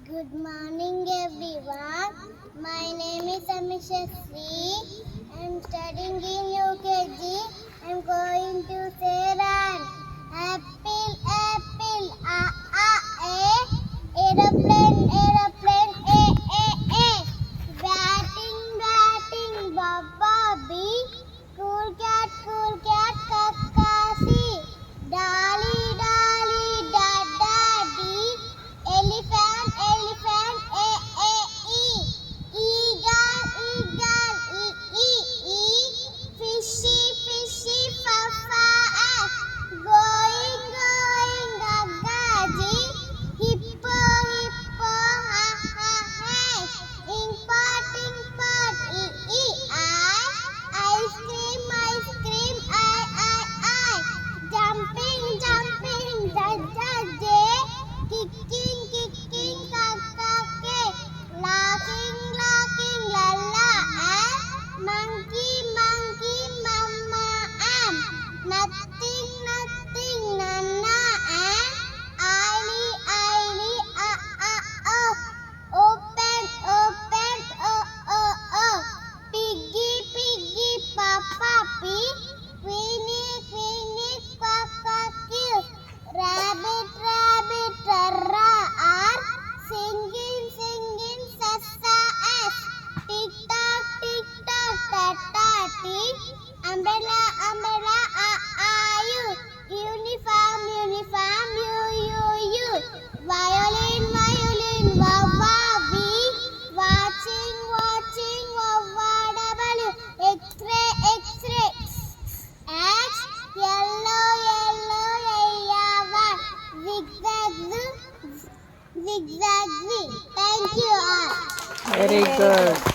Good morning, everyone. My name is Amisha Sri. I'm studying in UKG. I'm going to say run. Apple, apple, a. Aeroplane, aeroplane, a. Batting, batting, Bobby. Cool cat, Kakasi. Dolly, dolly, daddy. Elephant, elephant, e. Eagle, eagle, e. Fishy, fishy, f. Going, going, gaggaji. Hippo, hippo, ha. Ink pot, I. Ice cream, I. Jumping, jumping, J. Kicking, kicking, K. Laughing, laughing, la. Monkey, monkey, mama, Nothing, nothing, nana, Eily, oh. Open, open, oh. Piggy, piggy, papa, pig. Queenie, queenie, quack, Rabbit, rabbit, r. Singing, singing, sassa, s. Tick tock, tick. Umbrella, umbrella, you. Uniform, uniform, you. Violin, violin, we. Watching, watching, w. X-ray, x-ray, X. Yellow, yellow, zigzag, zigzag. Thank you all. Very good.